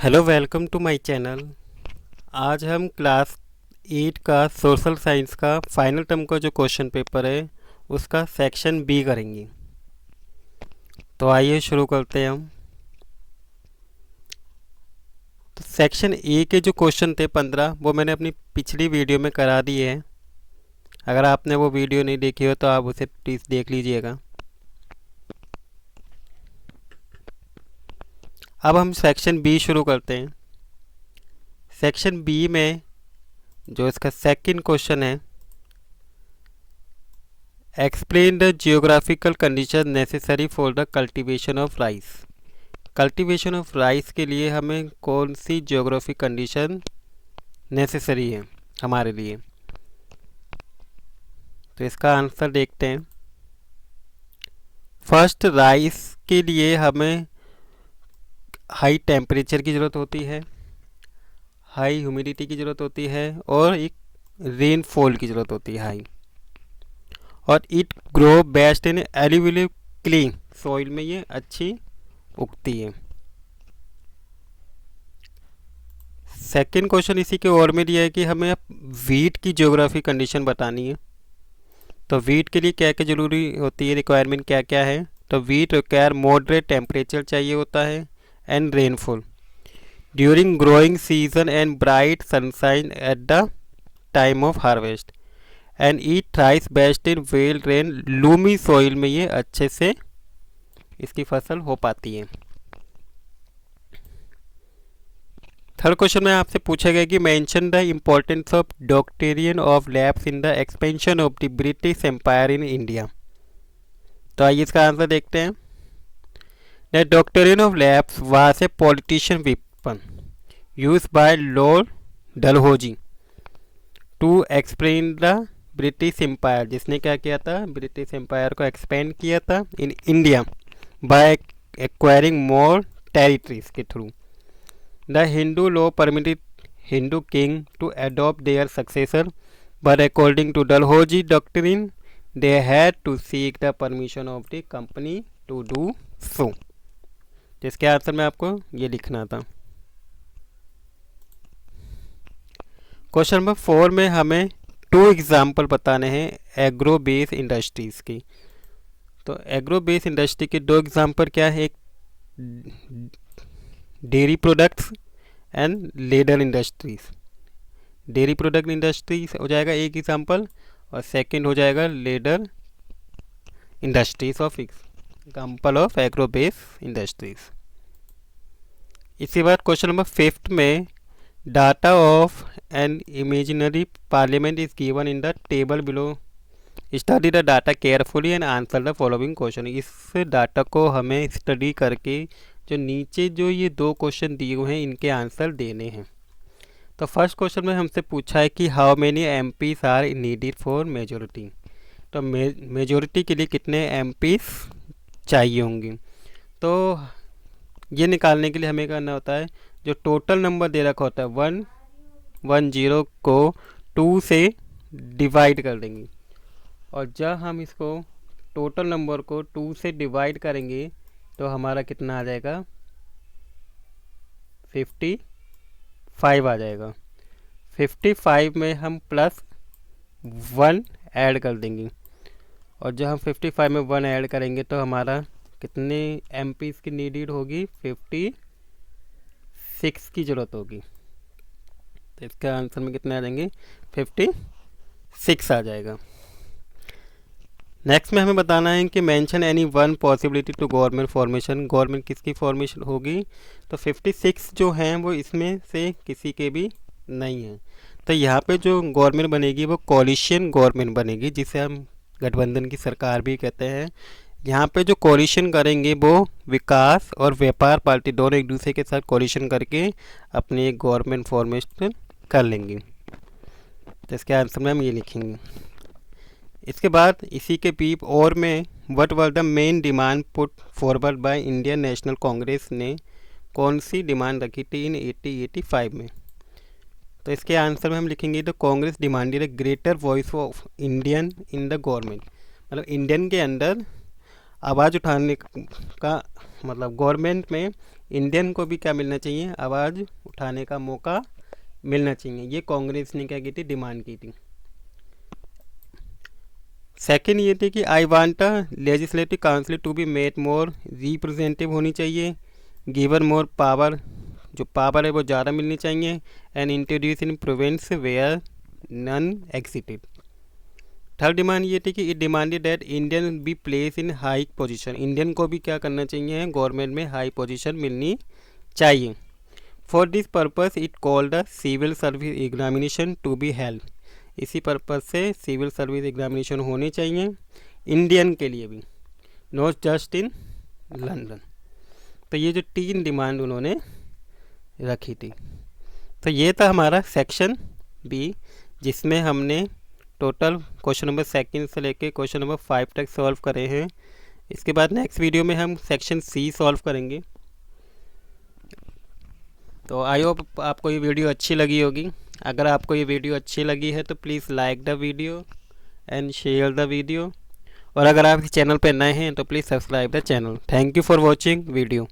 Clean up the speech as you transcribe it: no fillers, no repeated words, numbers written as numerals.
Hello, welcome to my channel. आज हम class 8 का सोशल साइंस का फाइनल टर्म का जो क्वेश्चन पेपर है उसका सेक्शन बी करेंगे। तो आइए शुरू करते हैं हम। तो सेक्शन ए के जो क्वेश्चन थे 15 वो मैंने अपनी पिछली वीडियो में करा दिए हैं। अगर आपने वो वीडियो नहीं देखी हो तो आप उसे प्लीज़ देख लीजिएगा। अब हम सेक्शन बी शुरू करते हैं। सेक्शन बी में जो इसका सेकंड क्वेश्चन है, explain the geographical condition necessary for the cultivation of rice. Cultivation of rice के लिए हमें कौन सी जियोग्राफिक कंडीशन नेसेसरी है हमारे लिए। तो इसका आंसर देखते हैं। फर्स्ट, राइस के लिए हमें हाई टेम्परेचर की ज़रूरत होती है, हाई ह्यूमिडिटी की ज़रूरत होती है और एक रेनफॉल की ज़रूरत होती है हाई। और it grow best in alluvial clean soil में ये अच्छी उगती है। सेकंड क्वेश्चन इसी के और में दिया है कि हमें अब वीट की ज्योग्राफी कंडीशन बतानी है। तो वीट के लिए क्या क्या ज़रूरी होती है, रिक्वायरमेंट क्या क्या है। तो वीट रिक्वायर मॉडरेट टेम्परेचर चाहिए होता है and rainfall during growing season and bright sunshine at the time of harvest and eat thrice best in well rain Lumi soil में ये अच्छे से इसकी फसल हो पाती है। थर्ड क्वेश्चन में आपसे पूछा गया कि mention the importance of doctrine of lapse in the expansion of the British empire in India. तो आइए इसका आंसर देखते हैं। The doctrine of lapse was a politician weapon use by lord Dalhousie to explain the British empire, जिसने क्या किया था, British empire को एक्सपेंड किया था in India by acquiring more territories के through. The Hindu law permitted Hindu king to adopt their successor but according to Dalhousie doctrine they had to seek the permission of the company to do so. जिसके answer में आपको ये लिखना था। Question number 4 में हमें 2 example बताने हैं एग्रो बेस इंडस्ट्रीज़ की। तो एग्रो बेस इंडस्ट्री के 2 एग्जाम्पल क्या है, एक dairy products and leather industries. Dairy product industries हो जाएगा एक एग्जाम्पल और सेकंड हो जाएगा leather industries of example of agro base industries. इसी बात क्वेश्चन नंबर 5 में data of an imaginary parliament is given in the table below, study the data carefully and answer the following question. इस data को हमें study करके जो नीचे जो ये 2 क्वेश्चन दिए हुए हैं इनके आंसर देने हैं। तो फर्स्ट क्वेश्चन में हमसे पूछा है कि how many MPs are needed for majority. तो मेजोरिटी के लिए कितने एमपीस चाहिए होंगे। तो ये निकालने के लिए हमें करना होता है, जो टोटल नंबर दे रखा होता है 110 को 2 से डिवाइड कर देंगे। और जब हम इसको टोटल नंबर को 2 से डिवाइड करेंगे तो हमारा कितना आ जाएगा, 55 आ जाएगा। 55 में हम +1 ऐड कर देंगे और जब हम 55 में 1 ऐड करेंगे तो हमारा कितने एमपीस की नीडेड होगी, 56 की ज़रूरत होगी। तो इसका आंसर में कितने आ जाएंगे, 56 आ जाएगा। नेक्स्ट में हमें बताना है कि mention any one possibility to government formation. Government किसकी फॉर्मेशन होगी। तो 56 जो हैं वो इसमें से किसी के भी नहीं हैं। तो यहाँ पे जो गवर्नमेंट बनेगी वो कोलिशन गवर्नमेंट बनेगी, जिसे हम गठबंधन की सरकार भी कहते हैं। यहाँ पे जो कोलिशन करेंगे वो विकास और व्यापार पार्टी दोनों एक दूसरे के साथ कोलिशन करके अपनी एक गवर्नमेंट फॉर्मेशन कर लेंगे। तो इसके आंसर में हम ये लिखेंगे। इसके बाद इसी के पीप और में what were the main demand put forward by Indian national Congress ने कौन सी डिमांड रखी थी इन 1885 में। तो इसके आंसर में हम लिखेंगे the Congress demanded A greater voice of Indian in the government. मतलब इंडियन के अंदर आवाज़ उठाने का मतलब गवर्नमेंट में इंडियन को भी क्या मिलना चाहिए, आवाज़ उठाने का मौका मिलना चाहिए। ये कांग्रेस ने क्या की थी, डिमांड की थी। सेकेंड ये थी कि I want a legislative council to be made more representative होनी चाहिए, गिवन मोर पावर, जो पावर है वो ज़्यादा मिलनी चाहिए, and introduce in province where none existed. Third demand ये थी कि it demanded that Indian be place in high position, Indian को भी क्या करना चाहिए, गवर्नमेंट में हाई पोजीशन मिलनी चाहिए। For this purpose it called a civil service examination to be held, इसी पर्पज से सिविल सर्विस एग्जामिनेशन होनी चाहिए इंडियन के लिए भी, नॉट जस्ट इन लंदन। तो ये जो 3 डिमांड उन्होंने रखी थी। तो ये था हमारा सेक्शन बी, जिसमें हमने टोटल क्वेश्चन नंबर 2 से लेके क्वेश्चन नंबर 5 तक सॉल्व करे हैं। इसके बाद नेक्स्ट वीडियो में हम सेक्शन सी सॉल्व करेंगे। तो आई होप आपको ये वीडियो अच्छी लगी होगी। अगर आपको ये वीडियो अच्छी लगी है तो please like the video and share the video, और अगर आप इस चैनल पर नए हैं तो please subscribe the channel. Thank you for watching video.